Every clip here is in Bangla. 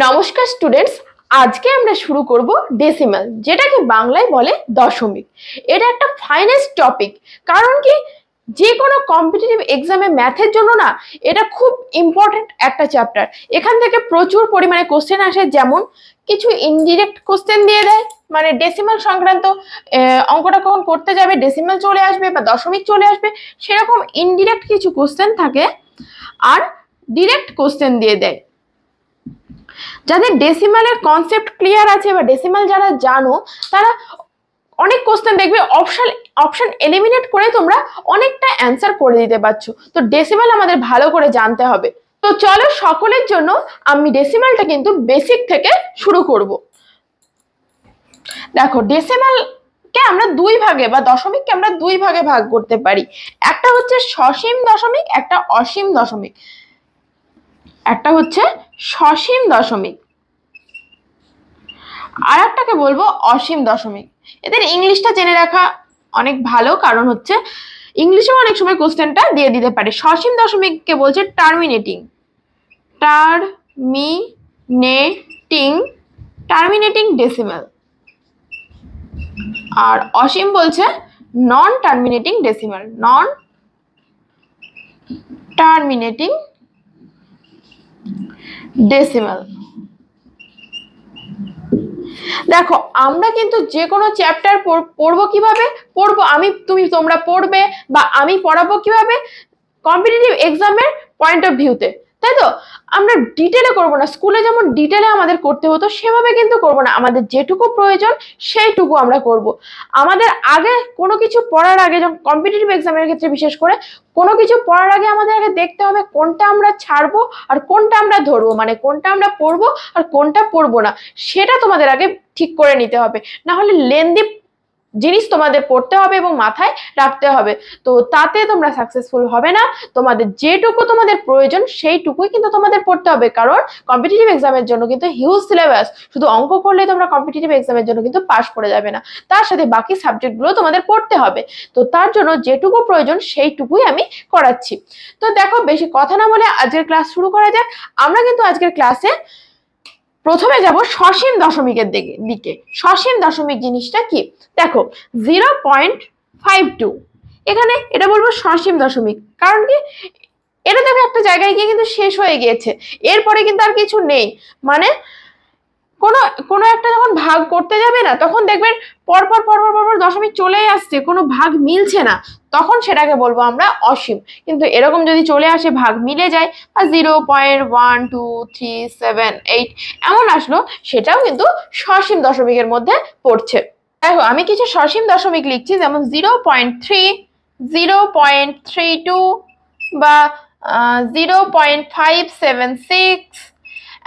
নমস্কার স্টুডেন্টস, আজকে আমরা শুরু করব ডেসিমাল, যেটাকে বাংলায় বলে দশমিক। এটা একটা ফাইনেস্ট টপিক, কারণ কি যে কোনো কম্পিটিটিভ এক্সামে ম্যাথের জন্য না এটা খুব ইম্পর্টেন্ট একটা চ্যাপ্টার। এখান থেকে প্রচুর পরিমাণে কোশ্চেন আসে, যেমন কিছু ইনডিরেক্ট কোশ্চেন দিয়ে দেয়, মানে ডেসিমাল সংক্রান্ত অঙ্কটা কখন করতে যাবে ডেসিমাল চলে আসবে বা দশমিক চলে আসবে, সেরকম ইনডিরেক্ট কিছু কোশ্চেন থাকে, আর ডিরেক্ট কোশ্চেন দিয়ে দেয়। যাদের ডেসিমালের কনসেপ্ট ক্লিয়ার আছে বা ডেসিমাল যারা জানো, তারা অনেক কোশ্চেন দেখবে অপশন এলিমিনেট করে তোমরা অনেকটা অ্যান্সার করে দিতে পারছো। তো ডেসিমাল আমাদের ভালো করে জানতে হবে। তো চলো, সকলের জন্য আমি ডেসিমালটা কিন্তু বেসিক থেকে শুরু করব। দেখো, ডেসিমালকে আমরা দুই ভাগে বা দশমিককে আমরা দুই ভাগে ভাগ করতে পারি। একটা হচ্ছে সসীম দশমিক, একটা অসীম দশমিক। একটা হচ্ছে সসীম দশমিক, আর একটাকে বলবো অসীম দশমিক। এদের ইংলিশটা জেনে রাখা অনেক ভালো, কারণ হচ্ছে ইংলিশেও অনেক সময় কোশ্চেনটা দিয়ে দিতে পারে। সসীম দশমিককে বলছে টার্মিনেটিং ডেসিমাল, আর অসীম বলছে নন টার্মিনেটিং ডেসিমাল। দেখো, আমরা কিন্তু যে কোনো চ্যাপ্টার পড়বো কিভাবে পড়বো, তোমরা পড়বে বা আমি পড়াবো কিভাবে, কম্পিটিটিভ এক্সামের পয়েন্ট অফ ভিউতে, তাই তো? আমরা ডিটেলে করবো না, স্কুলে যেমন ডিটেলে আমাদের করতে হতো সেভাবে কিন্তু করবো না। আমাদের যেটুকু প্রয়োজন সেইটুকু আমরা করব। আমাদের আগে কোনো কিছু পড়ার আগে, যখন কম্পিটিটিভ এক্সামের ক্ষেত্রে বিশেষ করে কোনো কিছু পড়ার আগে আমাদের আগে দেখতে হবে কোনটা আমরা ছাড়বো আর কোনটা আমরা ধরবো, মানে কোনটা আমরা পড়বো আর কোনটা পড়বো না, সেটা তোমাদের আগে ঠিক করে নিতে হবে। না হলে লেন্দি জিনিস তোমাদের পড়তে হবে এবং মাথায় রাখতে হবে, তো তাতে তোমরা সাকসেসফুল হবে না। তোমাদের যেটুকু তোমাদের প্রয়োজন সেইটুকুই কিন্তু তোমাদের পড়তে হবে, কারণ কম্পিটিটিভ এক্সামের জন্য কিন্তু হিউজ সিলেবাস। শুধু অঙ্ক করলে তোমরা কম্পিটিটিভ এক্সামের জন্য কিন্তু পাস করে যাবে না, তার সাথে বাকি সাবজেক্টগুলো তোমাদের পড়তে হবে। তো তার জন্য যেটুকু প্রয়োজন সেইটুকুই আমি করাচ্ছি। তো দেখো, বেশি কথা না বলে আজকের ক্লাস শুরু করা যাক। আমরা কিন্তু আজকের ক্লাসে প্রথমে যাব সসীম দশমিকের দিকে। সসীম দশমিক জিনিসটা কি? দেখো, 0.52, এখানে এটা বলবো সসীম দশমিক, কারণ কি এটা দেখো একটা জায়গায় গিয়ে কিন্তু শেষ হয়ে গিয়েছে, এরপরে কিন্তু আর কিছু নেই। মানে কোনো একটা যখন ভাগ করতে যাবে না, তখন দেখবেন পরপর পরপর পরপর দশমিক চলেই আসছে, কোনো ভাগ মিলছে না, তখন সেটাকে বলবো আমরা অসীম। কিন্তু এরকম যদি চলে আসে, ভাগ মিলে যায়, বা 0.1237 এমন আসলো, সেটাও কিন্তু সসীম দশমিকের মধ্যে পড়ছে। দেখো, আমি কিছু সসীম দশমিক লিখছি, যেমন 0.3, 0.32 বা 0.576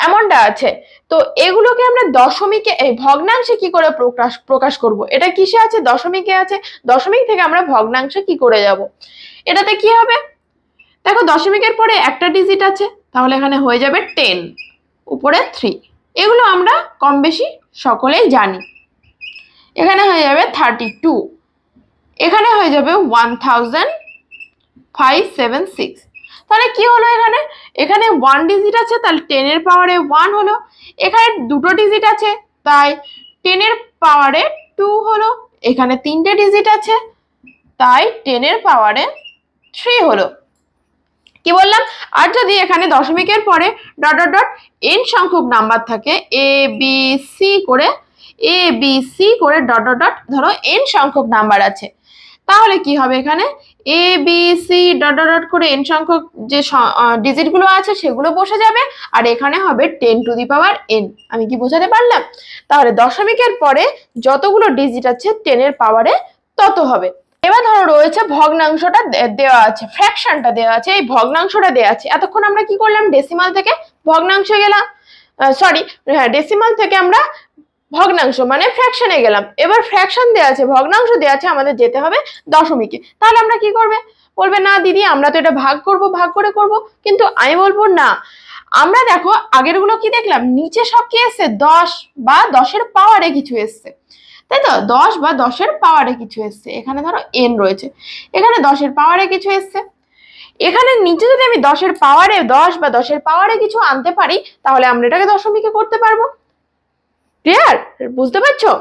এমনটা আছে। তো এগুলোকে আমরা দশমিকে, এই ভগ্নাংশে কি করে প্রকাশ করব? এটা কিসে আছে? দশমিকে আছে। দশমিক থেকে আমরা ভগ্নাংশে কি করে যাব? এটাতে কি হবে? দেখো, দশমিকের পরে একটা ডিজিট আছে, তাহলে এখানে হয়ে যাবে 10, উপরে 3। এগুলো আমরা কম বেশি সকলেই জানি। এখানে হয়ে যাবে 32, এখানে হয়ে যাবে 1576। তাহলে কি হলো? এখানে 1 ডিজিট আছে, তাহলে 10 এর পাওয়ারে 1 হলো। এখানে দুটো ডিজিট আছে, তাই 10 এর পাওয়ারে 2 হলো। এখানে তিনটে ডিজিট আছে, তাই 10 এর পাওয়ারে 3 হলো। কি বললাম? আর যদি এখানে দশমিকের পরে ডট ডট ডট n সংখ্যক নাম্বার থাকে, a b c করে ডট ডট ডট, ধরো n সংখ্যক নাম্বার আছে, তাহলে কি হবে? এখানে a b c dot dot dot করে n সংখ্যক যে ডিজিট গুলো আছে সেগুলো বসে যাবে, আর এখানে হবে 10 টু দি পাওয়ার n। আমি কি বোঝাতে পারলাম? তাহলে দশমিকের পরে যতগুলো ডিজিট আছে 10 এর পাওয়ারে তত হবে। এবার ধরো রয়েছে ভগ্নাংশটা দেওয়া আছে, ফ্র্যাকশনটা দেওয়া আছে, এই ভগ্নাংশটা দেওয়া আছে। এতক্ষণ আমরা কি করলাম? ডেসিমাল থেকে ভগ্নাংশে গেলাম, ডেসিমাল থেকে আমরা ভগ্নাংশ মানে ফ্র্যাকশনে গেলাম। এবার ফ্র্যাকশন দেওয়া আছে, ভগ্নাংশ দেওয়া আছে, আমাদের যেতে হবে দশমিকে। তাহলে আমরা কি বলবে না দিদি, আমরা তো এটা ভাগ করে করব। কিন্তু আমি বলবো না, আমরা দেখো আগের গুলো কি দেখলাম, নিচে সব কি এসছে? 10 বা 10 এর পাওয়ারে কিছু এসছে, তাই তো? 10 বা 10 এর পাওয়ারে কিছু এসছে। এখানে ধরো n রয়েছে, এখানে 10 এর পাওয়ারে কিছু এসছে। এখানে নিচে যদি আমি 10 এর পাওয়ারে 10 বা 10 এর পাওয়ারে কিছু আনতে পারি তাহলে আমরা এটাকে দশমিকে করতে পারবো। ক্লিয়ার? বুঝতে পারছো?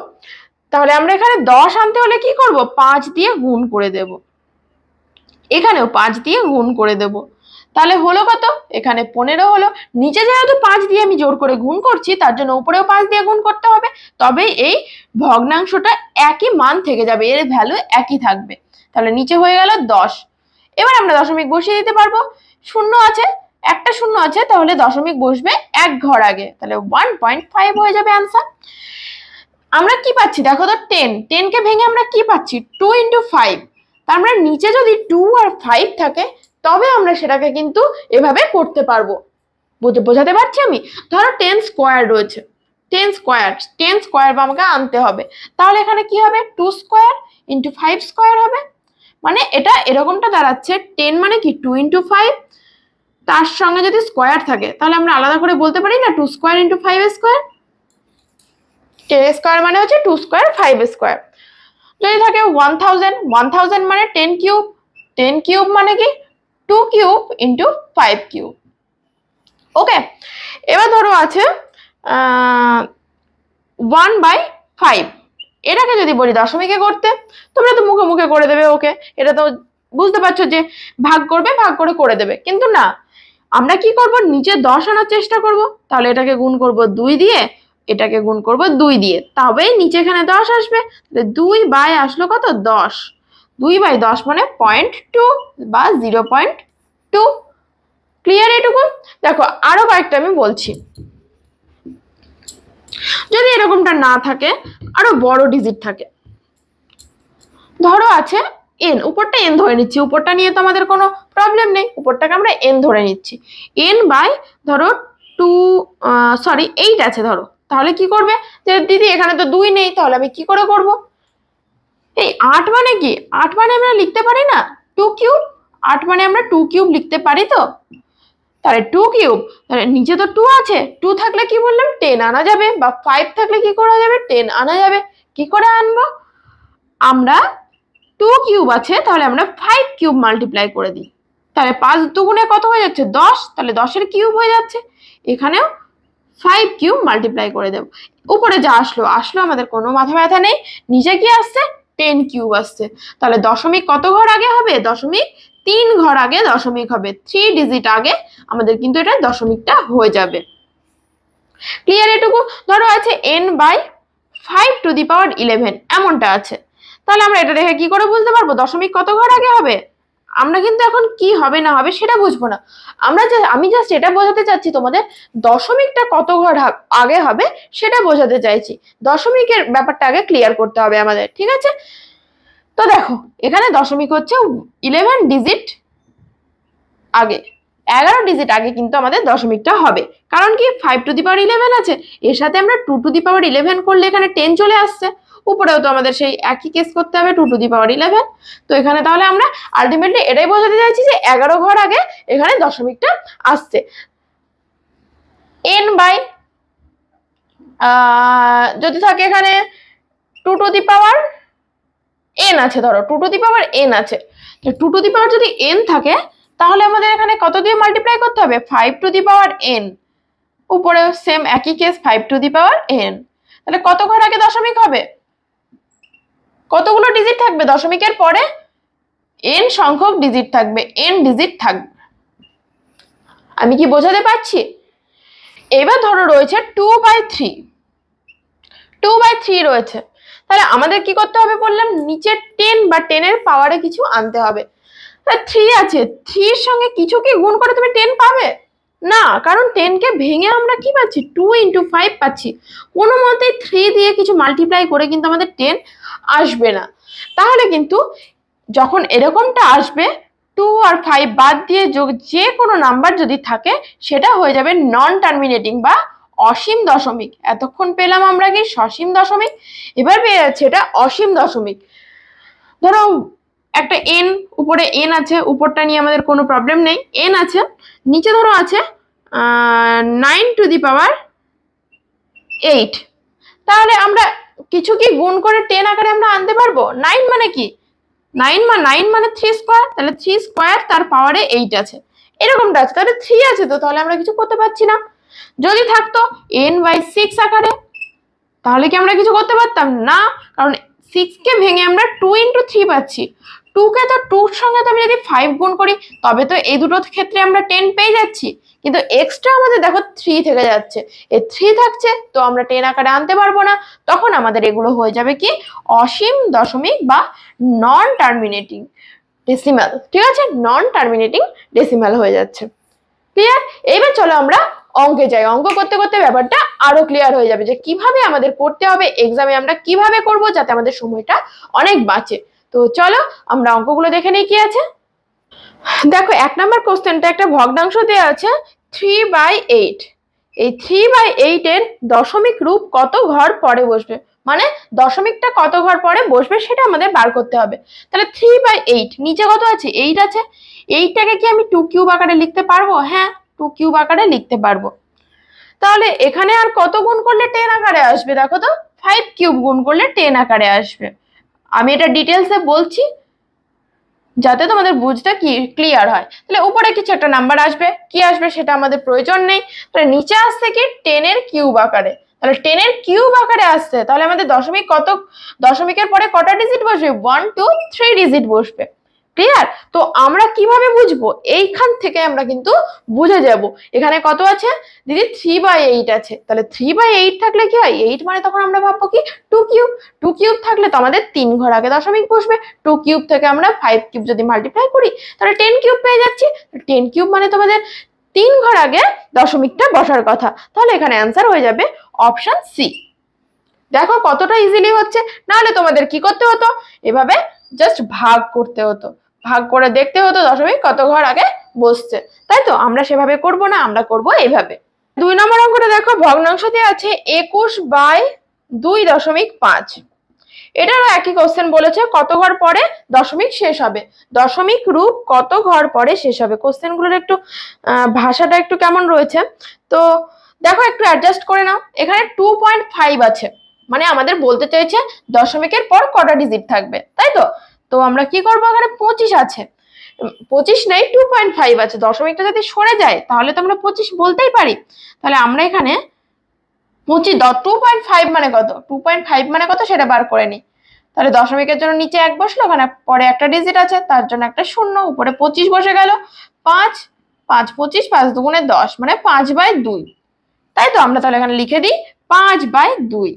তাহলে আমরা এখানে 10 আনতে হলে কি করব, 5 দিয়ে গুণ করে দেব, এখানেও 5 দিয়ে গুণ করে দেব। তাহলে হলো কত, এখানে 15 হলো। নিচে যেহেতু 5 দিয়ে আমি জোর করে গুণ করছি তার জন্য উপরেও 5 দিয়ে গুণ করতে হবে, তবেই এই ভগ্নাংশটা একই মান থেকে যাবে, এর ভ্যালু একই থাকবে। তাহলে নিচে হয়ে গেল 10। এবার আমরা দশমিক বসিয়ে দিতে পারবো। শূন্য আছে, একটা শূন্য আছে, তাহলে দশমিক বসবে এক ঘর আগে, তাহলে 1.5 হয়ে যাবে आंसर। আমরা কি পাচ্ছি দেখো তো, 10 কে ভেঙে আমরা কি পাচ্ছি, 2 × 5। তার মানে নিচে যদি 2 আর 5 থাকে তবে আমরা সেটাকে কিন্তু এভাবে করতে পারবো। বোঝাতে পারছি আমি? ধরো 10 স্কয়ার রয়েছে, 10 স্কয়ার আমাকে আনতে হবে, তাহলে এখানে কি হবে, 2 স্কয়ার × 5 স্কয়ার হবে। মানে এটা এরকমটা দাঁড়াচ্ছে, 10 মানে কি 2 × 5, তার সঙ্গে যদি স্কয়ার থাকে তাহলে আমরা আলাদা করে বলতে পারি না 2 স্কয়ার × 5 স্কয়ার। 10 স্কয়ার মানে হচ্ছে 2 স্কয়ার 5 স্কয়ার। যদি থাকে 1000 মানে 10 কিউব, 10 কিউব মানে কি 2 কিউব × 5 কিউব। ওকে, এবার ধরো আছে 1/5, এটাকে যদি বলি দশমিকে করতে, তোমরা তো মুখে মুখে করে দেবে, ওকে এটা তো বুঝতে পারছো যে ভাগ করবে, ভাগ করে দেবে, কিন্তু না, আমরা কি করব, নিচে 10 আনার চেষ্টা করব। তাহলে এটাকে গুণ করব 2 দিয়ে, এটাকে গুণ করব 2 দিয়ে, তবেই নিচে এখানে 10 আসবে। 2 আসলো কত, 10। 2/10 মানে 0.2 বা 0.2। ক্লিয়ার এটুকু? দেখো আরো কয়েকটা আমি বলছি। যদি এরকমটা না থাকে, আরো বড় ডিজিট থাকে, ধরো আছে n, উপরটা n ধরে নিচ্ছি, উপরটা নিয়ে তো আমাদের কোনো প্রবলেম নেই, উপরটাকে আমরা n ধরে নিচ্ছি। n বাই ধরো 8 আছে ধরো, তাহলে কি করবে, যে দিদি এখানে তো 2 নেই, তাহলে আমি কি করে করব, এই 8 মানে কি, 8 মানে আমরা লিখতে পারি না 2 কিউব, 8 মানে আমরা 2 কিউব লিখতে পারি তো, তাহলে 2 কিউব, তাহলে নিচে তো 2 আছে, 2 থাকলে কি বললাম 10 আনা যাবে, বা 5 থাকলে কি করা যাবে 10 আনা যাবে। কি করে আনবো, আমরা 2 কিউব আছে, তাহলে আমরা 5 কিউব মাল্টিপ্লাই করে দিই, তাহলে 5 দুগুণে কত হয়ে যাচ্ছে 10, তাহলে 10 এর কিউব হয়ে যাচ্ছে। এখানেও 5 কিউব মাল্টিপ্লাই করে দেব। উপরে যা আসলো আমাদের কোনো মাথা ব্যথা নেই, নিচে কি আসছে 10 কিউব আসছে। তাহলে দশমিক কত ঘর আগে হবে, দশমিক 3 ঘর আগে দশমিক হবে, 3 ডিজিট আগে আমাদের কিন্তু এটা দশমিকটা হয়ে যাবে। ক্লিয়ার এটুকু? ধরো আছে n/5⁻11 এমনটা আছে, তাহলে আমরা এটা দেখে কি করে বুঝতে পারবো দশমিক কত ঘর আগে হবে? আমরা কিন্তু এখন কি হবে না হবে সেটা বুঝবো না, আমি জাস্ট এটা বোঝাতে চাচ্ছি তোমাদের দশমিকটা কত ঘর আগে হবে সেটা বোঝাতে চাইছি। দশমিকের ব্যাপারটা আগে ক্লিয়ার করতে হবে আমাদের, ঠিক আছে? তো দেখো এখানে দশমিক হচ্ছে 11 ডিজিট আগে, 11 ডিজিট আগে কিন্তু আমাদের দশমিকটা হবে, কারণ কি 5⁻11 আছে, এর সাথে আমরা 2⁻11 করলে এখানে 10 চলে আসছে, উপরেও তো আমাদের সেই একই কেস করতে হবে 2⁻11। তো এখানে তাহলে আমরা আলটিমেটলি এটাই বোঝাতে চাইছি যে 11 ঘর আগে এখানে দশমিকটা আসছে। n বাই যদি থাকে এখানে 2⁻n আছে, ধরো 2⁻n আছে, তো 2 যদি n থাকে তাহলে আমাদের এখানে কত দিয়ে মাল্টিপ্লাই করতে হবে, 5⁻n, উপরে সেম একই কেস 5⁻n। তাহলে কত ঘর আগে দশমিক হবে, কতগুলো ডিজিট থাকবে দশমিকের পরে, n সংখ্যক ডিজিট থাকবে, n ডিজিট থাকবে। আমি কি বোঝাতে পারছি? এবার ধরো রয়েছে 2/3, 2/3 রয়েছে, তাহলে আমাদের কি করতে হবে বললাম, নিচে 10 বা 10 এর পাওয়ারে কিছু আনতে হবে। 3 আছে, 3 এর সঙ্গে কিছু কি গুণ করে তুমি 10 পাবে না, কারণ 10 কে ভেঙে আমরা কি পাচ্ছি 2 × 5 পাচ্ছি, কোনো মতে 3 দিয়ে কিছু মাল্টিপ্লাই করে কিন্তু আমাদের 10 আসবে না। তাহলে কিন্তু যখন এরকমটা আসবে 2 আর 5 বাদ দিয়ে যে কোনো নাম্বার যদি থাকে সেটা হয়ে যাবে নন টার্মিনেটিং বা অসীম দশমিক। এতক্ষণ পেলাম আমরা কি সসীম দশমিক, এবার পেয়ে যাচ্ছে এটা অসীম দশমিক। ধরো একটা n, উপরে n আছে, উপরটা নিয়ে আমাদের কোনো প্রবলেম নেই, n আছে, নিচে ধরো আছে 9⁸, তাহলে আমরা কিছু কি গুণ করে 10 আকারে আমরা আনতে পারবো, 9 মানে কি 9 মানে 3 স্কোয়ার, তাহলে 3 স্কোয়ার তার পাওয়ারে 8 আছে, এরকমটা আছে, তাহলে 3 আছে, তো তাহলে আমরা কিছু করতে পারছি না। যদি থাকতো n/6 আকারে তাহলে কি আমরা কিছু করতে পারতাম না, কারণ 6 কে ভেঙে আমরা 2 × 3 পাচ্ছি। 2 কে তো 2 এর সঙ্গে তো আমি যদি 5 গুণ করি তবে তো এই দুটো ক্ষেত্রে আমরা 10 পেয়ে যাচ্ছি, কিন্তু এক্সট্রা আমাদের দেখো 3 থেকে যাচ্ছে, এই 3 থাকছে তো আমরা 10 আকারে আনতে পারবো না, তখন আমাদের এগুলো হয়ে যাবে কি অসীম দশমিক বা নন টার্মিনেটিং ডেসিমাল। ঠিক আছে, নন টার্মিনেটিং ডেসিমাল হয়ে যাচ্ছে। ক্লিয়ার? এবার চলো আমরা অঙ্কে যাই, অঙ্ক করতে করতে ব্যাপারটা আরো ক্লিয়ার হয়ে যাবে যে কিভাবে আমাদের করতে হবে, এক্সামে আমরা কিভাবে করব যাতে আমাদের সময়টা অনেক বাঁচে। তো চলো আমরা অঙ্কগুলো দেখে নিই কি আছে। দেখো 1 নম্বর কোশ্চেনটা একটা ভগ্নাংশ দেওয়া আছে 3/8। এই 3/8 এর দশমিক রূপ কত ঘর পরে বসবে, মানে দশমিকটা কত ঘর পরে বসবে সেটা আমাদের বার করতে হবে। তাহলে 3/8 নিচে কত আছে 8 আছে, 8টাকে কি আমি 2 কিউব আকারে লিখতে পারবো? হ্যাঁ 2 কিউব আকারে লিখতে পারবো। তাহলে এখানে আর কত গুণ করলে 10 আকারে আসবে, দেখো তো 5 কিউব গুণ করলে 10 আকারে আসবে। আমি এটা ডিটেলসে বলছি যাতে তোমাদের বুঝতে ক্লিয়ার হয়। তাহলে উপরে কিছু একটা নাম্বার আসবে, কি আসবে সেটা আমাদের প্রয়োজন নেই। তাহলে নিচে আসছে কি 10 এর কিউব আকারে, তাহলে 10 এর কিউব আকারে আসছে, তাহলে আমাদের দশমিক কত, দশমিকের পরে কটা ডিজিট বসবে? 1 2 3 ডিজিট বসবে। ক্লিয়ার? তো আমরা কিভাবে বুঝবো, এইখান থেকে আমরা কিন্তু বুঝে যাব। এখানে কত আছে দিদি? 3/8 আছে, তাহলে 3/8 থাকলে কি হয় 8 মানে তখন আমরা ভাববো কি 2 কিউব, 2 কিউব থাকলে তো আমাদের 3 ঘর আগে দশমিক বসবে। 2 কিউব থেকে আমরা 5 কিউব যদি মাল্টিপ্লাই করি তাহলে 10 কিউব পেয়ে যাচ্ছি। 10 কিউব মানে তোমাদের 3 ঘর আগে দশমিকটা বসার কথা, তাহলে এখানে অ্যান্সার হয়ে যাবে অপশন সি। দেখো কতটা ইজিলি হচ্ছে, নাহলে তোমাদের কি করতে হতো, এভাবে জাস্ট ভাগ করতে হতো, ভাগ করে দেখতে হতো দশমিক কত ঘর আগে বসছে, তাই তো? আমরা সেভাবে করব না, আমরা করব এইভাবে। 2 নম্বর অঙ্কটা দেখো ভগ্নাংশ দিয়ে আছে 21/2.5। এটারও একই কোশ্চেন বলেছে কত ঘর পরে দশমিক শেষ হবে, দশমিক রূপ কত ঘর পরে শেষ হবে। কোশ্চেনগুলোর একটু ভাষাটা একটু কেমন রয়েছে, তো দেখো একটু অ্যাডজাস্ট করে নাও। এখানে 2.5 আছে, মানে আমাদের বলতে চাইছে দশমিকের পর কটা ডিজিট থাকবে, তাই তো? তো আমরা কি করবো, এখানে 25 আছে, 25 নেই 2.5 আছে, দশমিকটা যদি সরে যায় তাহলে তো আমরা 25 বলতেই পারি। তাহলে আমরা এখানে 25 2.5 মানে কত, 2.5 মানে কত সেটা বার করে নিই। তাহলে দশমিকের জন্য নিচে 1 বসলো, ওখানে পরে একটা ডিজিট আছে তার জন্য একটা শূন্য, উপরে 25 বসে গেল। 5 5 25 5 2 10 মানে 5/2, তাই তো? আমরা তাহলে এখানে লিখে দিই 5/2।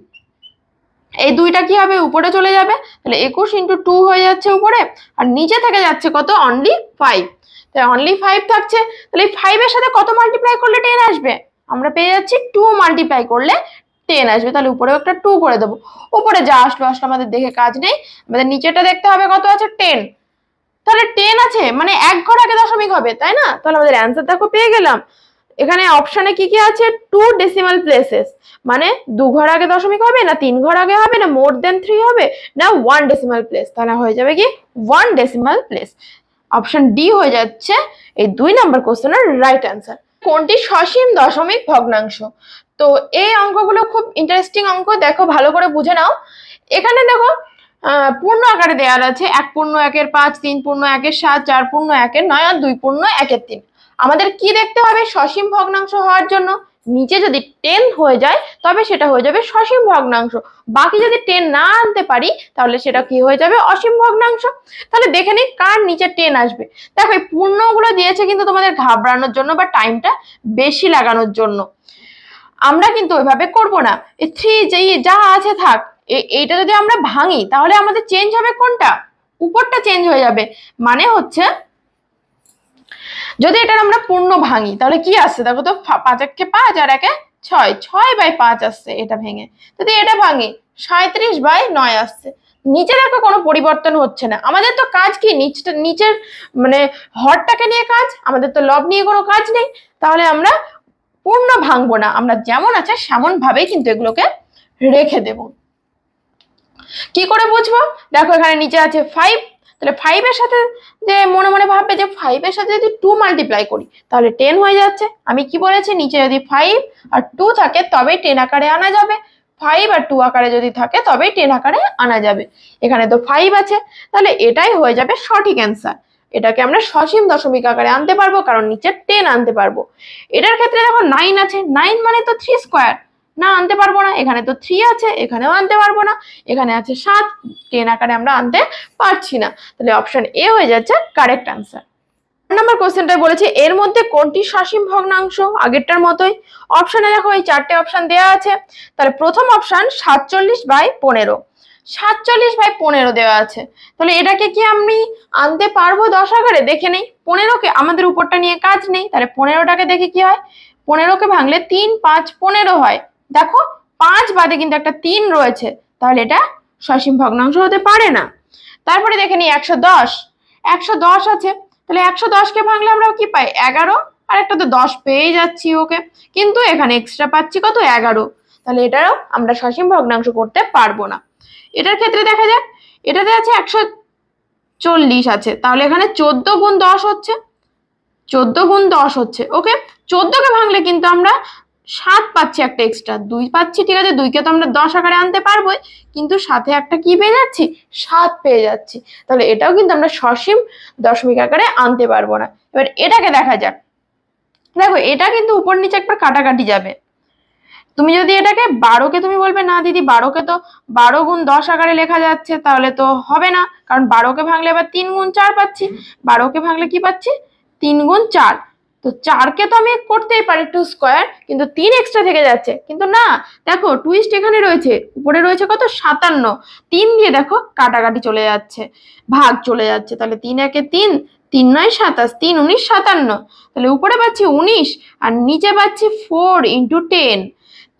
এই 2টা কি হবে, উপরে চলে যাবে, তাহলে 21 × 2 হয়ে যাচ্ছে উপরে, আর নিচে থেকে যাচ্ছে কত, অনলি 5। তাহলে অনলি 5 থাকছে, তাহলে এই 5 এর সাথে কত মাল্টিপ্লাই করলে 10 আসবে? আমরা পেয়ে যাচ্ছি 2 মাল্টিপ্লাই করলে 10 আসবে, তাহলে উপরেও একটা 2 করে দেবো। উপরে যা আসলো আসলো, আমাদের দেখে কাজ নেই, আমাদের নিচেটা দেখতে হবে কত আছে 10। তাহলে 10 আছে মানে 1 ঘর আগে দশমিক হবে, তাই না? তাহলে আমাদের অ্যান্সার দেখো পেয়ে গেলাম। এখানে অপশনে কি কি আছে, 2 ডেসিমাল প্লেসেস, মানে 2 ঘর আগে দশমিক হবে না 3 ঘর আগে হবে না মোর দেন 3 হবে না 1 ডেসিমাল প্লেস, তাহলে হয়ে যাবে কি 1 ডেসিমাল প্লেস। অপশন ডি হয়ে যাচ্ছে এই 2 নম্বর কোশ্চেনের রাইট অ্যান্সার। কোনটি সসীম দশমিক ভগ্নাংশ? তো এই অঙ্কগুলো খুব ইন্টারেস্টিং অঙ্ক, দেখো ভালো করে বুঝে নাও। এখানে দেখো পূর্ণ আকারে দেওয়া আছে 1/1-5, 3/1-7, 4/1-9 আর 2/1-3। আমাদের কি দেখতে হবে, সসীম ভগ্নাংশ হওয়ার জন্য নিচে যদি 10 হয়ে যায় তবে সেটা হয়ে যাবে সসীম ভগ্নাংশ, বাকি যদি 10 না আনতে পারি তাহলে সেটা কি হয়ে যাবে, অসীম ভগ্নাংশ। তাহলে দেখে নিই কার নিচে 10 আসবে। দেখো এই পূর্ণগুলো দিয়েছে কিন্তু তোমাদের ঘাবড়ানোর জন্য বা টাইমটা বেশি লাগানোর জন্য, আমরা কিন্তু ওইভাবে করব না। এই 3 যা আছে থাক, এইটা যদি আমরা ভাঙি তাহলে আমাদের চেঞ্জ হবে কোনটা, উপরটা চেঞ্জ হয়ে যাবে। মানে হচ্ছে যদি এটা আমরা পূর্ণ ভাঙি তাহলে কি আসছে, দেখো তো 5 একে 5 আর 1 6, 6/5 আসছে এটা ভেঙে। যদি এটা ভাঙি 37/9 আসছে। নিচে দেখো কোনো পরিবর্তন হচ্ছে না, আমাদের তো কাজ কি নিচের মানে হরটাকে নিয়ে কাজ, আমাদের তো লব নিয়ে কোনো কাজ নেই। তাহলে আমরা পূর্ণ ভাঙবো না, আমরা যেমন আছে সেমন ভাবেই কিন্তু এগুলোকে রেখে দেব। কি করে বুঝবো, দেখো এখানে নিচে আছে 5, তাহলে 5 এর সাথে যে মনে মনে ভাববে যে 5 এর সাথে যদি 2 মাল্টিপ্লাই করি তাহলে 10 হয়ে যাচ্ছে। আমি কি বলেছি, নিচে যদি 5 আর 2 থাকে তবে 10 আকারে আনা যাবে। 5 আর 2 আকারে যদি থাকে তবেই 10 আকারে আনা যাবে। এখানে তো 5 আছে, তাহলে এটাই হয়ে যাবে সঠিক অ্যান্সার। এটাকে আমরা সসীম দশমিক আকারে আনতে পারবো, কারণ নিচে 10 আনতে পারবো। এটার ক্ষেত্রে দেখো 9 আছে, 9 মানে তো 3 স্কোয়ার, না আনতে পারবো না। এখানে তো 3 আছে, এখানেও আনতে পারবো না। এখানে আছে 7, 10 আকারে আমরা আনতে পারছি না। তাহলে অপশন এ হয়ে যাচ্ছে কারেক্ট আনসার। নাম্বার কোশ্চেনটা বলেছে এর মধ্যে কোনটি সসীম ভগ্নাংশ? আগেরটার মতোই অপশনে দেখো এই 4টে অপশন দেওয়া আছে। তাহলে প্রথম অপশন 47/15, 47/15 দেওয়া আছে। তাহলে এটাকে কি আমি আনতে পারবো 10 আকারে? দেখে নেই। 15কে আমাদের উপরটা নিয়ে কাজ নেই, তাহলে 15টাকে দেখে কি হয়। 15কে ভাঙলে 3, 5, 15 হয়। দেখো 5 বাদে কিন্তু একটা 3 রয়েছে, তাহলে এটা সসীম ভগ্নাংশ হতে পারে না। তারপরে দেখে নিই 110, 110 আছে, তাহলে 110কে ভাঙলে আমরা কি পাই? 11, আর একটা তো 10 পেয়ে যাচ্ছি ওকে, কিন্তু এখানে এক্সট্রা পাচ্ছি কত? 11। তাহলে এটাও আমরা সসীম ভগ্নাংশ করতে পারবো না। এটার ক্ষেত্রে দেখা যাক, এটাতে আছে 140 আছে, তাহলে এখানে 14 গুণ 10 হচ্ছে, 14 গুণ 10 হচ্ছে ওকে। 14কে ভাঙলে কিন্তু আমরা 7 পাচ্ছি, একটা এক্সট্রা 2 পাচ্ছি, ঠিক আছে। 2কে তো আমরা 10 আকারে আনতে পারবোই, কিন্তু সাথে একটা কি পেয়ে যাচ্ছি? 7 পেয়ে যাচ্ছি। তাহলে এটাও কিন্তু আমরা সসীম দশমিক আকারে আনতে পারবো না। এবার এটাকে দেখা যাক। দেখো এটা কিন্তু উপর নিচে একবার কাটাকাটি যাবে। তুমি যদি এটাকে 12কে তুমি বলবে না দিদি 12কে তো 12 গুণ 10 আকারে লেখা যাচ্ছে, তাহলে তো হবে না, কারণ 12কে ভাঙলে এবার 3 গুণ 4 পাচ্ছি। 12কে ভাঙলে কি পাচ্ছি? 3 গুণ 4। তো 4কে তো আমি করতেই পারি 2 স্কোয়ার, কিন্তু 3 এক্সট্রা থেকে যাচ্ছে, কিন্তু না। দেখো টুইস্ট এখানে রয়েছে, উপরে রয়েছে কত? 57। 3 দিয়ে দেখো কাটাকাটি চলে যাচ্ছে, ভাগ চলে যাচ্ছে। তাহলে 3 একে 3, 3 9 27, 3 19 57। তাহলে উপরে পাচ্ছি 19 আর নিচে পাচ্ছি 4 × 10।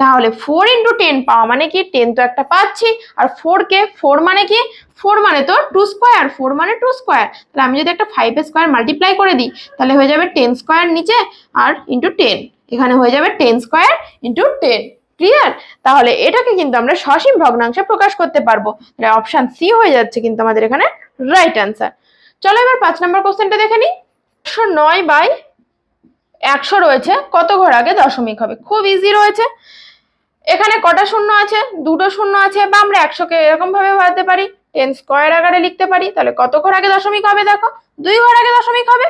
তাহলে 4 × 10 পাওয়া মানে কি? 10 তো একটা পাচ্ছি, আর 4কে 4 মানে কি? 4 মানে তো 2 স্কোয়ার, 4 মানে 2 স্কোয়ার। তাহলে আমি যদি একটা 5 স্কোয়ার মাল্টিপ্লাই করে দিই, তাহলে হয়ে যাবে 10 স্কোয়ার নিচে আর ইন্টু 10, এখানে হয়ে যাবে 10 স্কোয়ার ইন্টু 10। ক্লিয়ার? তাহলে এটাকে কিন্তু আমরা সসীম ভগ্নাংশে প্রকাশ করতে পারবো। তাহলে অপশন সি হয়ে যাচ্ছে কিন্তু আমাদের এখানে রাইট অ্যান্সার। চলো এবার 5 নম্বর কোশ্চেনটা দেখে নিই। 109/100 রয়েছে, কত ঘর আগে দশমিক হবে? খুব ইজি রয়েছে। এখানে কটা শূন্য আছে? দুটো শূন্য আছে, বা আমরা 100কে এরকম ভাবে ভাবতে পারি, 10 স্কোয়ার আকারে লিখতে পারি। তাহলে কত ঘর আগে দশমিক হবে? দেখো 2 ঘর আগে দশমিক হবে।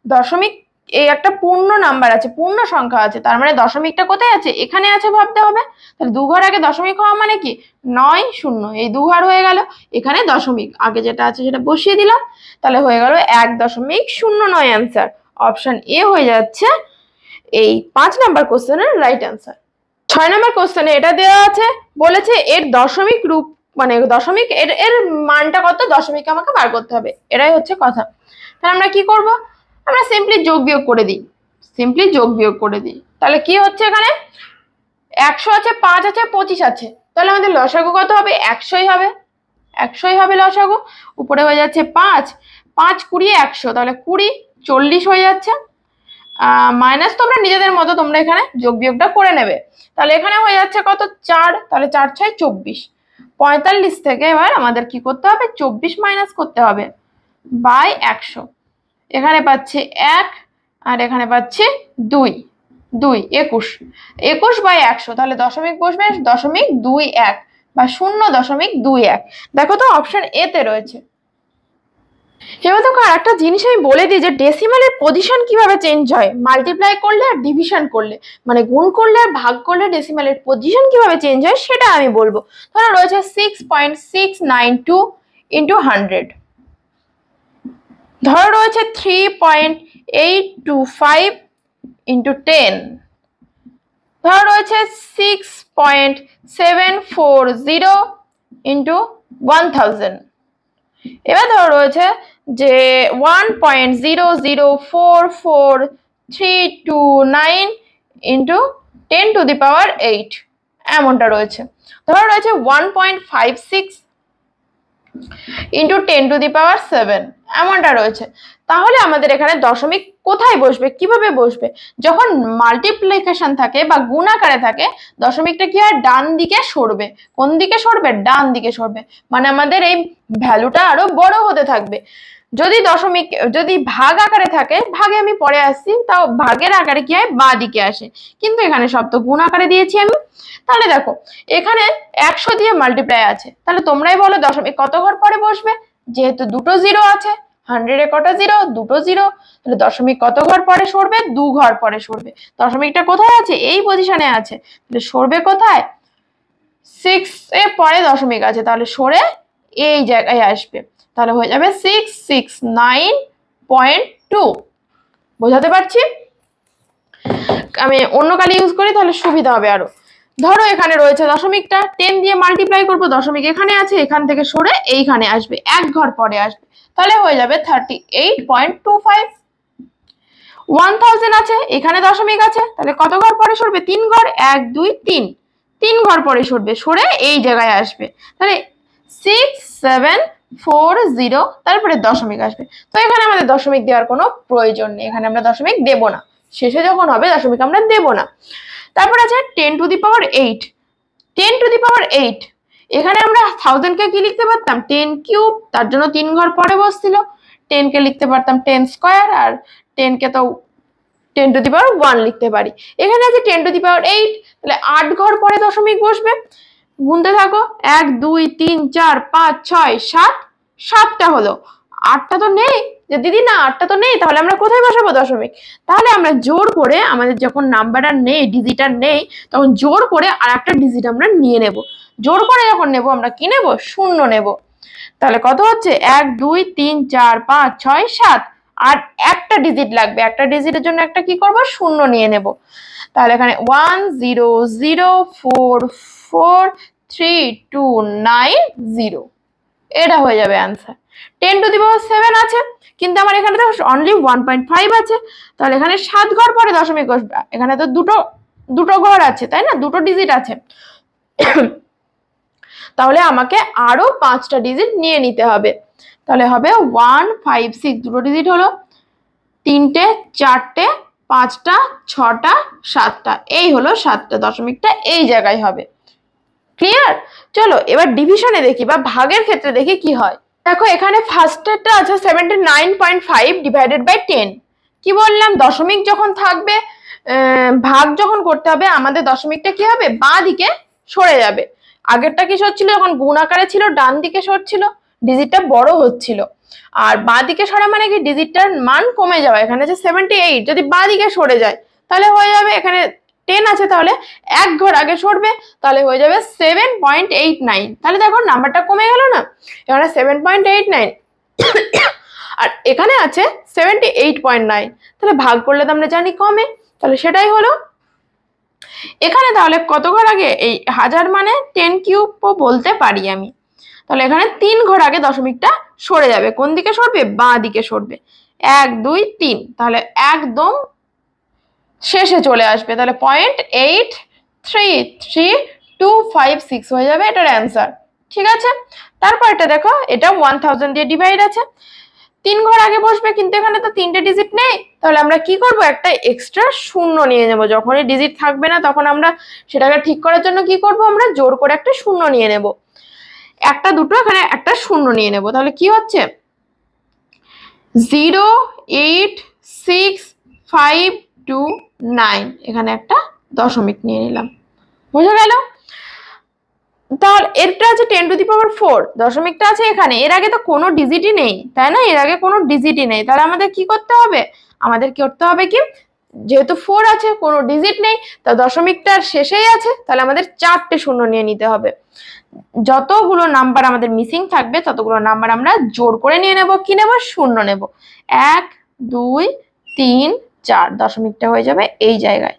দশমিক এই একটা পূর্ণ নাম্বার আছে, পূর্ণ সংখ্যা আছে, তার মানে দশমিকটা কোথায় আছে? এখানে আছে ভাবতে হবে। তাহলে 2 ঘর আগে দশমিক হওয়া মানে কি? 9 0, এই 2 ঘর হয়ে গেল। এখানে দশমিক আগে যেটা আছে সেটা বসিয়ে দিলাম, তাহলে হয়ে গেল 1.09 অ্যান্সার। অপশন এ হয়ে যাচ্ছে এই 5 নাম্বার কোশ্চেনের রাইট অ্যান্সার। 6 নম্বর কোশ্চেনে এটা দেওয়া আছে, বলেছে এর দশমিক রূপ মানে দশমিক এর মানটা কত? দশমিক আমাকে বার করতে হবে, এটাই হচ্ছে কথা। তাহলে আমরা কি করব? আমরা সিম্পলি যোগ বিয়োগ করে দিই, সিম্পলি যোগ বিয়োগ করে দিই। তাহলে কি হচ্ছে? এখানে 100 আছে, 5 আছে, 25 আছে, তাহলে আমাদের লসাগু কত হবে? 100ই হবে, 100ই হবে লসাগু। উপরে হয়ে যাচ্ছে 5, 5 20 100, তাহলে 20 40 হয়ে যাচ্ছে। মাইনাস তোমরা নিজেদের মতো তোমরা এখানে যোগ বিয়োগটা করে নেবে। তাহলে এখানে হয়ে যাচ্ছে কত? 4, তাহলে 4 6 24। 45 থেকে এবার আমাদের কি করতে হবে? 24 মাইনাস করতে হবে বাই 100। এখানে পাচ্ছি 1 আর এখানে পাচ্ছি 2, 21, 21/100। তাহলে দশমিক বসবে 0.21 বা 0.21। দেখো তো অপশন এ তে রয়েছে। এবার দেখো আরেকটা জিনিস আমি বলে দিই যে ডেসিমালের পজিশন কিভাবে চেঞ্জ হয় মাল্টিপ্লাই করলে আর ডিভিশন করলে, মানে গুণ করলে আর ভাগ করলে ডেসিমালের পজিশন কিভাবে চেঞ্জ হয় সেটা আমি বলবো। ধরো রয়েছে 6.692 × 100, ধরো রয়েছে 3.825 × 10, ধরো রয়েছে 6.740 × 1000। এবার ধরো রয়েছে যে 1.0044329 × 10⁸ এমনটা রয়েছে। ধরো রয়েছে 1.56 × 10⁷ এমনটা রয়েছে। তাহলে আমাদের এখানে দশমিক কোথায় বসবে, কিভাবে বসবে? যখন মাল্টিপ্লিকেশন থাকে বা গুণ আকারে থাকে, দশমিকটা কি হয়? ডান দিকে সরবে। কোন দিকে সরবে? ডান দিকে সরবে, মানে আমাদের এই ভ্যালুটা আরো বড় হতে থাকবে। যদি দশমিক যদি ভাগ আকারে থাকে, ভাগে আমি পরে আসছি, তাও ভাগের আকারে কি হয়, বাঁ দিকে আসে, কিন্তু এখানে সব তো গুণ আকারে দিয়েছি আমি। তাহলে দেখো এখানে 100 দিয়ে মাল্টিপ্লাই আছে, তাহলে তোমরাই বলো দশমিক কত ঘর পরে বসবে, যেহেতু দুটো জিরো আছে, 100 এ কটা জিরো, দুটো জিরো, তাহলে দশমিক কত ঘর পরে সরবে, 2 ঘর পরে সরবে। দশমিকটা কোথায় আছে, এই পজিশনে আছে, তাহলে সরবে কোথায়, 6 এ পরে দশমিক আছে, তাহলে সরে এই জায়গায় আসবে, তাহলে হয়ে যাবে 669.2। বোঝাতে পারছি? আমি অন্য কালি ইউজ করি তাহলে সুবিধা হবে আরো। ধরো এখানে রয়েছে দশমিকটা, 10 দিয়ে মাল্টিপ্লাই করবো, দশমিক এখানে আছে, এখান থেকে সরে এইখানে আসবে, 1 ঘর পরে আসবে, তাহলে হয়ে যাবে 38.25। 1000 আছে, এখানে দশমিক আছে, তাহলে কত ঘর পরে সরবে, 3 ঘর, 1 2 3, 3 ঘর পরে সরবে, সরে এই জায়গায় আসবে, তাহলে 6740, তারপরে দশমিক আসবে। তো এখানে আমাদের দশমিক দেওয়ার কোনো প্রয়োজন নেই, এখানে আমরা দশমিক দেব না, শেষে যখন হবে দশমিক আমরা দেব না। তারপর আছে 10 to the power 8। 10 to the পাওয়ার 8, এখানে আমরা 1000 কে কি লিখতে পারতাম, 10 কিউব, তার জন্য 3 ঘর পরে বসছিল। 10 কে লিখতে পারতাম 10 স্কয়ার, আর 10 কে তো 10 টু দি পাওয়ার 1 লিখতে পারি। এখানে আছে 10 টু দি পাওয়ার 8, তাহলে 8 ঘর পরে দশমিক বসবে। গুনতে থাকো, 1 2 3 4 5 6 7, 7টা হলো, 8টা তো নেই, যে দিদি না 8টা তো নেই, তাহলে আমরা কোথায় বসাবো দশমিক, তাহলে আমরা জোর করে, আমাদের যখন নাম্বার আর নেই, ডিজিট আর নেই, তখন জোর করে আর একটা ডিজিট আমরা নিয়ে নেব। জোর করে যখন নেব আমরা কি নেব, শূন্য নেব। তাহলে কত হচ্ছে, 1 2 3 4 5 6 7, আর একটা ডিজিট লাগবে, একটা ডিজিটের জন্য একটা কি করব, শূন্য নিয়ে নেব। তাহলে এখানে 1 0 0 4 4 3 2 9 0, এটা হয়ে যাবে অ্যান্সার। 10 টু দি পাওয়ার 7 আছে, কিন্তু আমার এখানে তো অনলি 1.5 আছে, তাহলে এখানে 7 ঘর পরে দশমিক বসবে, এখানে তো দুটো ঘর আছে, তাই না, দুটো ডিজিট আছে, তাহলে আমাকে আরো 5টা ডিজিট নিয়ে নিতে হবে। তাহলে হবে 1 5 6, দুটো ডিজিট হলো, 3টে 4টে 5টা 6টা 7টা, এই হলো 7টা, দশমিকটা এই জায়গায় হবে। ক্লিয়ার? চলো এবার ডিভিশনে দেখি বা ভাগের ক্ষেত্রে দেখি কি হয়। দেখো এখানে ফার্স্টেরটা আছে 79.5 ডিভাইডেড বাই 10। কি বললাম, দশমিক যখন থাকবে, ভাগ যখন করতে হবে, আমাদের দশমিকটা কি হবে, বাঁ দিকে সরে যাবে। আগেরটা কি সরছিল, যখন গুণ আকারে ছিল ডান দিকে সরছিল, ডিজিটটা বড় হচ্ছিল, আর বাঁ দিকে সরা মানে কি, ডিজিটটার মান কমে যাওয়া। এখানে যে 78, যদি বাঁ দিকে সরে যায় তাহলে হয়ে যাবে, এখানে 10 আছে, তাহলে 1 ঘর আগে সরবে, তাহলে হয়ে যাবে 7.89। তাহলে দেখো নাম্বারটা কমে গেল না, এখানে 7.89 আর এখানে আছে 78.9, তাহলে ভাগ করলে তো আমরা জানি কমে, তাহলে সেটাই হলো এখানে। তাহলে কত ঘর আগে, এই 1000 মানে 10 কিউব বলতে পারি আমি। তাহলে এখানে 3 ঘর আগে দশমিকটা সরে যাবে, কোন দিকে সরবে, বাঁ দিকে সরবে, 1 2 3, তাহলে একদম শেষে চলে আসবে, তাহলে 0.833256 হয়ে যাবে এটার অ্যান্সার। ঠিক আছে, তারপর এটা দেখো, এটা 1000 দিয়ে ডিভাইড আছে, 3 ঘর আগে বসবে, কিন্তু এখানে তো 3টে ডিজিট নেই, তাহলে আমরা কি করব, একটা এক্সট্রা শূন্য নিয়ে নেব। যখনই ডিজিট থাকবে না তখন আমরা সেটাকে ঠিক করার জন্য কি করব, আমরা জোর করে একটা শূন্য নিয়ে নেব, একটা দুটো এখানে একটা শূন্য নিয়ে নেব। তাহলে কি হচ্ছে, 0 8 6 5 2 9, এখানে একটা দশমিক নিয়ে নিলাম। বুঝা গেল? তাহলে এরটা আছে 10 টু দি পাওয়ার 4, দশমিকটা আছে এখানে, এর আগে তো কোনো ডিজিটই নেই, তাই না, এর আগে কোনো ডিজিটই নেই, তাহলে আমাদের কি করতে হবে, আমাদের কি করতে হবে, কি যেহেতু 4 আছে, কোনো ডিজিট নেই, তা দশমিকটার শেষেই আছে, তাহলে আমাদের 4টে শূন্য নিয়ে নিতে হবে। যতগুলো নাম্বার আমাদের মিসিং থাকবে ততগুলো নাম্বার আমরা জোর করে নিয়ে নেব, কি নেব, শূন্য নেব। 1 2 3 4, দশমিকটা হয়ে যাবে এই জায়গায়।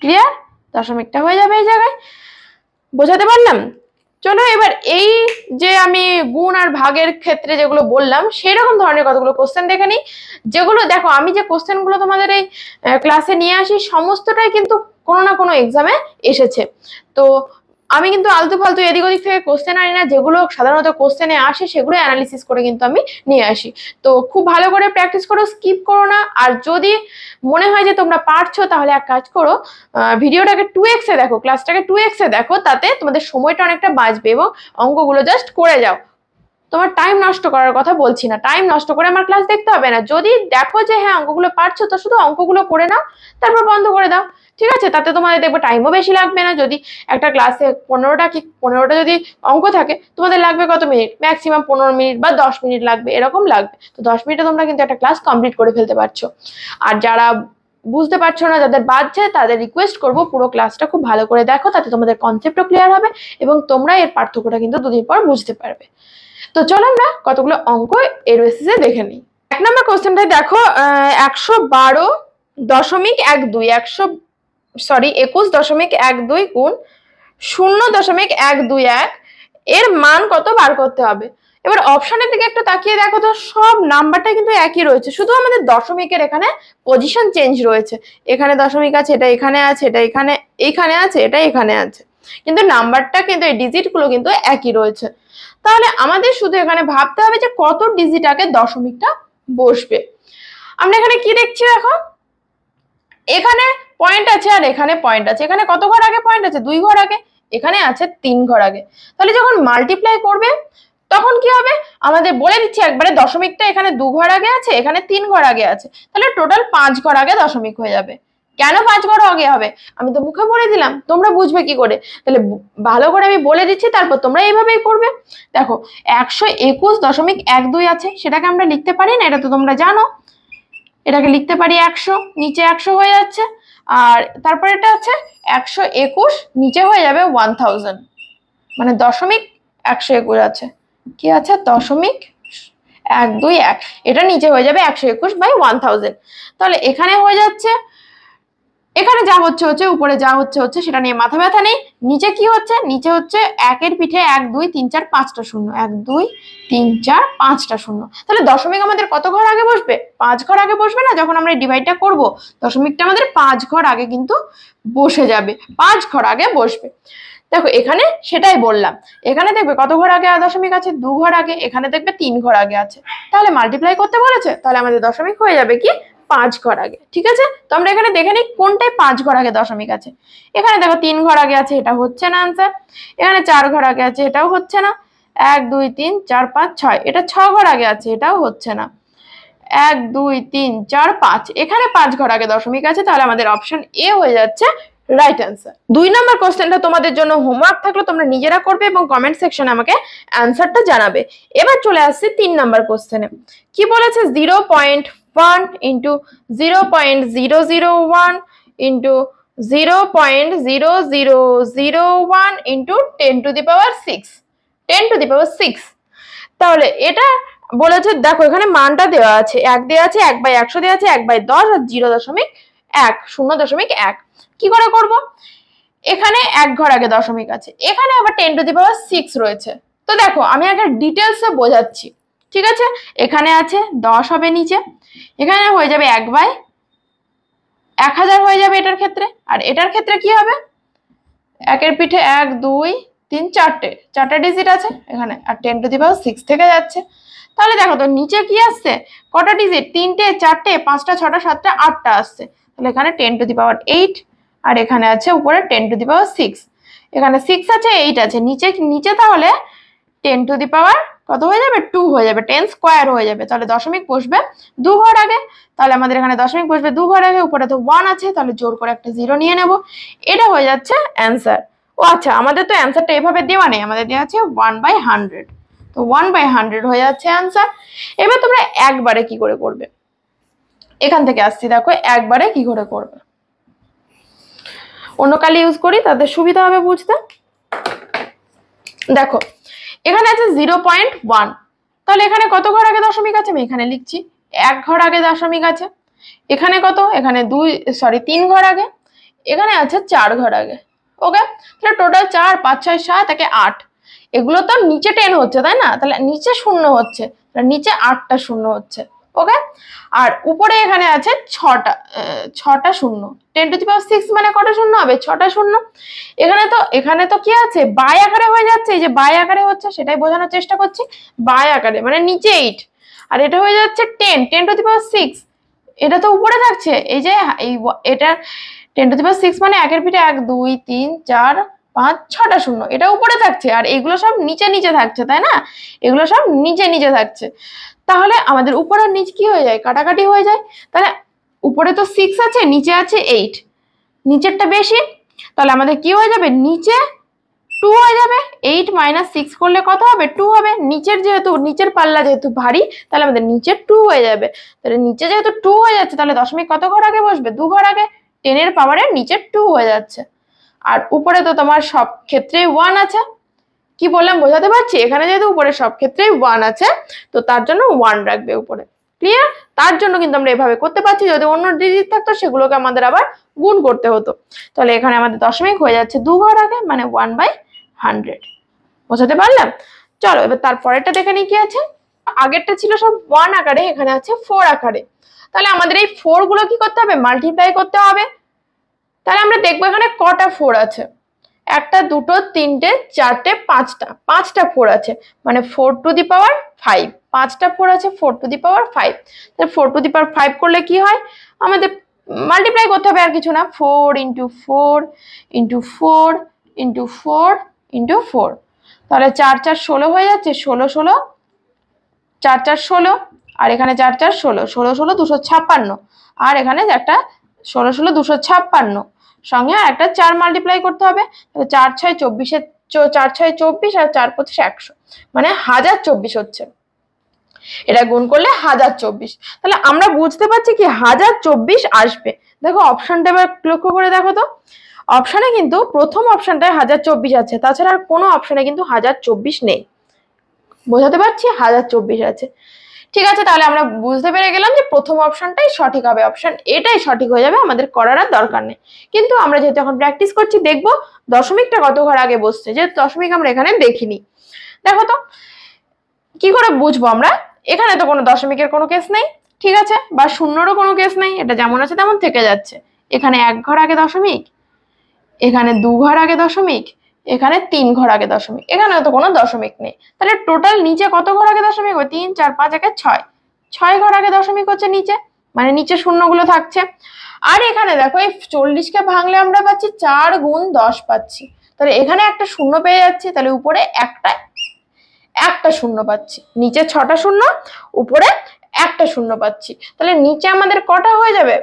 ক্লিয়ার? দশমিকটা হয়ে যাবে এই জায়গায়। বোঝাতে পারলাম? চলো এবার এই যে আমি গুণ আর ভাগের ক্ষেত্রে যেগুলো বললাম সেরকম ধরনের কতগুলো কোশ্চেন দেখে নিই, যেগুলো দেখো আমি যে কোশ্চেনগুলো তোমাদের এই ক্লাসে নিয়ে আসি সমস্তটাই কিন্তু কোনো না কোনো এক্সামে এসেছে। তো আমি কিন্তু আলতু ফালতু এদিক ওদিক থেকে কোশ্চেন আনি না, যেগুলো সাধারণত কোশ্চেনে আসে সেগুলো অ্যানালিসিস করে কিন্তু আমি নিয়ে আসি। তো খুব ভালো করে প্র্যাকটিস করো, স্কিপ করো না। আর যদি মনে হয় যে তোমরা পারছো তাহলে এক কাজ করো, ভিডিওটাকে 2x এ দেখো, ক্লাসটাকে 2x এ দেখো, তাতে তোমাদের সময়টা অনেকটা বাঁচবে এবং অঙ্কগুলো জাস্ট করে যাও। তোমার টাইম নষ্ট করার কথা বলছি না, টাইম নষ্ট করে আমার ক্লাস দেখতে হবে না। যদি দেখো যে হ্যাঁ অঙ্কগুলো পারছো, তো শুধু অঙ্কগুলো করে নাও, তারপর বন্ধ করে দাও, ঠিক আছে? তাতে তোমাদের দেখবে টাইমও বেশি লাগবে না। যদি একটা ক্লাসে 15টা যদি অঙ্ক থাকে, তোমাদের লাগবে কত মিনিট? ম্যাক্সিমাম 15 মিনিট বা 10 মিনিট লাগবে, এরকম লাগবে। তো 10 মিনিটে তোমরা কিন্তু একটা ক্লাস কমপ্লিট করে ফেলতে পারছো। আর যারা বুঝতে পারছো না, যাদের বাজছে, তাদের রিকোয়েস্ট করবো পুরো ক্লাসটা খুব ভালো করে দেখো, তাতে তোমাদের কনসেপ্টও ক্লিয়ার হবে এবং তোমরা এর পার্থক্যটা কিন্তু দুদিন পর বুঝতে পারবে। তো চলো আমরা কতগুলো অঙ্ক এর বেসিসে দেখে নিই। 1 নম্বর কোশ্চেনটাই দেখো, 21.12 গুণ 0.121 এর মান কত বার করতে হবে। এবার অপশনের দিকে একটু তাকিয়ে দেখো তো, সব নাম্বারটা কিন্তু একই রয়েছে, শুধু আমাদের দশমিকের এখানে পজিশন চেঞ্জ রয়েছে। এখানে দশমিক আছে, এটা এখানে আছে, এটা এখানে আছে, এটা এখানে আছে, কিন্তু নাম্বারটা কিন্তু এই ডিজিট গুলো কিন্তু একই রয়েছে। তাহলে আমাদের শুধু এখানে ভাবতে হবে যে কত ডিজিট আগে দশমিকটা বসবে। আমরা এখানে কি দেখছি দেখো, এখানে পয়েন্ট আছে আর এখানে পয়েন্ট আছে। এখানে কত ঘর আগে পয়েন্ট আছে? 2 ঘর আগে। এখানে আছে 3 ঘর আগে। তাহলে যখন মাল্টিপ্লাই করবে তখন কি হবে? আমাদের বলে দিচ্ছি একবারে, দশমিকটা এখানে 2 ঘর আগে আছে, এখানে 3 ঘর আগে আছে, তাহলে টোটাল 5 ঘর আগে দশমিক হয়ে যাবে। কেন 5 ঘর আগে হবে? আমি তো মুখে বলে দিলাম, তোমরা বুঝবে কি করে? তাহলে ভালো করে আমি বলে দিচ্ছি, তারপর তোমরা এইভাবেই করবে। দেখো 121.12 আছে, সেটাকে আমরা লিখতে পারি না? এটা তো তোমরা জানো। এটাকে লিখতে পারি 100, নিচে 100 হয়ে যাচ্ছে। আর তারপরে এটা আছে 121, নিচে হয়ে যাবে 1000, মানে দশমিক 121 আছে, কি আছে? দশমিক 121, এটা নিচে হয়ে যাবে 121/1000। তাহলে এখানে হয়ে যাচ্ছে, এখানে যা হচ্ছে হচ্ছে, উপরে যা হচ্ছে হচ্ছে, সেটা নিয়ে মাথা ব্যথা নেই। নিচে কি হচ্ছে? নিচে হচ্ছে 1 এর পিঠে 1 2 3 4 5টা শূন্য, 1 2 3 4 5টা শূন্য। তাহলে দশমিক আমাদের কত ঘর আগে বসবে? 5 ঘর আগে বসবে না? যখন আমরা ডিভাইডটা করব, দশমিকটা আমাদের 5 ঘর আগে কিন্তু বসে যাবে, 5 ঘর আগে বসবে। দেখো এখানে সেটাই বললাম, এখানে দেখবে কত ঘর আগে দশমিক আছে? 2 ঘর আগে। এখানে দেখবে 3 ঘর আগে আছে। তাহলে মাল্টিপ্লাই করতে বলেছে, তাহলে আমাদের দশমিক হয়ে যাবে কি? 5 ঘর আগে। ঠিক আছে, তো আমরা এখানে দেখে নিই কোনটায় 5 ঘর আগে দশমিক আছে। এখানে দেখো 3 ঘর আগে আছে, এটা হচ্ছে না আনসার। এখানে 4 ঘর আগে আছে, এটাও হচ্ছে না। 1 2 3 4 5 6, এটা 6 ঘর আগে আছে, এটাও হচ্ছে না। 1 2 3 4 5, এখানে 5 ঘর আগে দশমিক আছে। তাহলে আমাদের অপশন এ হয়ে যাচ্ছে রাইট অ্যান্সার। 2 নম্বর কোশ্চেনটা তোমাদের জন্য হোমওয়ার্ক থাকলো, তোমরা নিজেরা করবে এবং কমেন্ট সেকশনে আমাকে অ্যান্সারটা জানাবে। এবার চলে আসছে 3 নম্বর কোশ্চেনে। কি বলেছে? 0.1 ইন্টু 0.001 ইন্টু 0.0001 ইন্টু 10⁶, 10⁶। তাহলে এটা বলেছে, দেখো এখানে মানটা দেওয়া আছে, 1 দেওয়া আছে, 1/100 দেওয়া আছে, 1/10 আর 0.1 কি করে করব? এখানে 1 ঘর আগে দশমিক আছে, এখানে আবার 10⁶ রয়েছে। তো দেখো আমি আগে ডিটেলসে বোঝাচ্ছি, ঠিক আছে? এখানে আছে 10 হবে নিচে, এখানে হয়ে যাবে 1/1000 হয়ে যাবে এটার ক্ষেত্রে। আর এটার ক্ষেত্রে কি হবে? 1 এর পিঠে 1 2 3 4টে ডিজিট আছে এখানে, আর 10⁶ থেকে যাচ্ছে। তাহলে দেখো তো নিচে কি আসছে? কটা ডিজিট? 3টে 4টে 5টা 6টা 7টা 8টা আসছে। তাহলে এখানে 10⁸, আর এখানে আছে উপরে 10⁶। এখানে 6 আছে, 8 আছে, নিচে তাহলে 10⁻, কত হয়ে যাবে? 2 হয়ে যাবে, 10 স্কয়ার হয়ে যাবে। তাহলে দশমিক বসবে 2 ঘর আগে। তাহলে আমাদের এখানে দশমিক বসবে 2 ঘর আগে, উপরে তো 1 আছে, তাহলে জোর করে একটা 0 নিয়ে নেব। এটা হয়ে যাচ্ছে অ্যান্সার। ও আচ্ছা, আমাদের তো অ্যান্সারটা এভাবে দেওয়া নেই, আমাদের দেওয়া আছে 1/100। তো 1/100 হয়ে যাচ্ছে অ্যান্সার। এবার তোমরা একবারে কি করে করবে? এখান থেকে আসছি, দেখো একবারে কি করে করবে। অন্য কালি ইউজ করি, তাদের সুবিধা হবে বুঝতে। দেখো এখানে আছে 0.1, তাহলে এখানে কত ঘর আগে দশমিক আছে? আমি এখানে লিখছি 1 ঘর আগে দশমিক আছে। এখানে কত? এখানে 3 ঘর আগে। এখানে আছে 4 ঘর আগে। ওকে, তাহলে টোটাল 4 5 6 7 একে 8। এগুলো তো নিচে 10 হচ্ছে, তাই না? তাহলে নিচে 0 হচ্ছে, নিচে 8টা 0 হচ্ছে। ওকে, আর উপরে এখানে আছে 6টা 0। 10⁶ মানে কটা শূন্য হবে? 6টা 0। এখানে তো কি আছে? বাই আকারে হয়ে যাচ্ছে, এই যে বাই আকারে হচ্ছে, সেটাই বোঝানোর চেষ্টা করছি। বাই আকারে মানে নিচে 8, আর এটা হয়ে যাচ্ছে 10⁶। এটা তো উপরে থাকছে, এই যে এটা 10⁶ মানে 1 এর পিঠে 1 2 3 4 5 6টা শূন্য, এটা উপরে থাকছে আর এগুলো সব নিচে নিচে থাকছে, তাই না? এগুলো সব নিচে নিচে থাকছে, তাহলে আমাদের উপর আর নিচ কি হয়ে যায়, কাটাকাটি হয়ে যায়। তাহলে উপরে তো 6 আছে, নিচে আছে 8, নিচেরটা বেশি, তাহলে আমাদের কি হয়ে যাবে, নিচে 2 হয়ে যাবে। 8 - 6 করলে কত হবে, 2 হবে। নিচের পাল্লা যেহেতু ভারী, তাহলে আমাদের নিচে 2 হয়ে যাবে। তাহলে নিচে যেহেতু 2 হয়ে যাচ্ছে, তাহলে দশমিক কত ঘর আগে বসবে, 2 ঘর আগে। 10 এর পাওয়ারের নিচে 2 হয়ে যাচ্ছে। আর উপরে তো তোমার সব ক্ষেত্রেই 1 আছে। কি বললাম বোঝাতে পারছি? এখানে যেহেতু উপরে সব ক্ষেত্রেই 1 আছে, তো তার জন্য 1 রাখবে উপরে। ক্লিয়ার? তার জন্য কিন্তু আমরা এভাবে করতে পারছি। যদি অন্য ডিজিট থাকতো সেগুলোকে আমাদের আবার গুণ করতে হতো। তাহলে এখানে আমাদের দশমিক হয়ে যাচ্ছে 2 ঘর আগে, মানে 1/100। বোঝাতে পারলাম? চলো এবার তারপরেরটা দেখে নিই কি আছে। আগেরটা ছিল সব 1 আকারে, এখানে আছে 4 আকারে। তাহলে আমাদের এই 4 গুলো কি করতে হবে, মাল্টিপ্লাই করতে হবে। তাহলে আমরা দেখবো এখানে কটা 4 আছে। একটা, দুটো, তিনটে, চারটে, পাঁচটা 4 আছে, মানে 4 টু দি পাওয়ার 5। 5টা 4 আছে, 4 টু দি পাওয়ার 5। তাহলে 4 টু দি পাওয়ার 5 করলে কি হয়, আমাদের মাল্টিপ্লাই করতে হবে, আর কিছু না। 4 × 4 × 4 × 4 × 4, তাহলে 4 4 16 হয়ে যাচ্ছে। 16 16 4 4 16, আর এখানে 4 4 16, 16 16 256, আর এখানে একটা 16 16 256, সঙ্গে আর একটা 4 মাল্টিপ্লাই করতে হবে। তাহলে 4 6 24, 4 6 24 আর 4 25 100, মানে 1024 হচ্ছে। এটা গুণ করলে 1024। তাহলে আমরা বুঝতে পারছি কি 1024 আসবে। দেখো অপশনটা এবার লক্ষ্য করে দেখো তো, অপশনে কিন্তু প্রথম অপশনটায় 1024 আছে, তাছাড়া আর কোনো অপশনে কিন্তু 1024 নেই। বোঝাতে পারছি? 1024 আছে। ঠিক আছে, তাহলে আমরা বুঝতে পেরে গেলাম যে প্রথম অপশনটাই সঠিক হবে, অপশন এটাই সঠিক হয়ে যাবে, আমাদের করার আর দরকার নেই। কিন্তু আমরা যেহেতু এখন প্র্যাকটিস করছি, দেখবো দশমিকটা কত ঘর আগে বসছে, যে দশমিক আমরা এখানে দেখিনি। দেখো তো কি করে বুঝবো আমরা, এখানে তো কোনো দশমিকের কোনো কেস নেই, ঠিক আছে, বা শূন্যরও কোনো কেস নেই, এটা যেমন আছে তেমন থেকে যাচ্ছে। এখানে 1 ঘর আগে দশমিক, এখানে 2 ঘর আগে দশমিক, এখানে 3 ঘর আগে দশমিক, এখানে তো কোনো দশমিক নেই। তাহলে টোটাল নিচে কত ঘর আগে দশমিক হবে, 3 4 5 একে 6, 6 ঘর আগে দশমিক হচ্ছে নিচে, মানে নিচে শূন্যগুলো থাকছে। আর এখানে দেখো এই 40কে ভাঙলে আমরা পাচ্ছি 4 × 10 পাচ্ছি, তাহলে এখানে একটা শূন্য পেয়ে যাচ্ছি, তাহলে উপরে একটা শূন্য পাচ্ছি। নিচে 6টা শূন্য, উপরে একটা শূন্য পাচ্ছি। তাহলে নিচে আমাদের কটা হয়ে যাবে,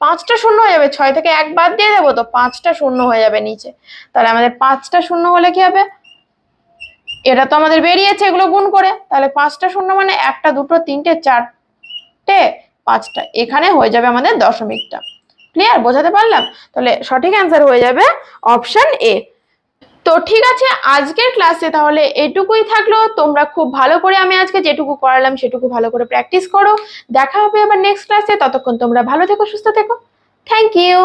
5টা শূন্য হয়ে যাবে। 6 থেকে 1 বাদ দিয়ে দেবো, তো 5টা শূন্য হয়ে যাবে নিচে। তাহলে আমাদের 5টা শূন্য হলে কি হবে, এটা তো আমাদের বেরিয়েছে এগুলো গুণ করে, তাহলে 5টা শূন্য মানে 1টা 2টো 3টে 4টে 5টা, এখানে হয়ে যাবে আমাদের দশমিকটা। ক্লিয়ার? বোঝাতে পারলাম? তাহলে সঠিক অ্যান্সার হয়ে যাবে অপশন এ। তো ঠিক আছে, আজকের ক্লাসে তাহলে এটুকুই থাকলো। তোমরা খুব ভালো করে আমি আজকে যেটুকু করালাম সেটুকু ভালো করে প্র্যাকটিস করো। দেখা হবে আবার নেক্সট ক্লাসে। ততক্ষণ তোমরা ভালো থেকো, সুস্থ থেকো। Thank you.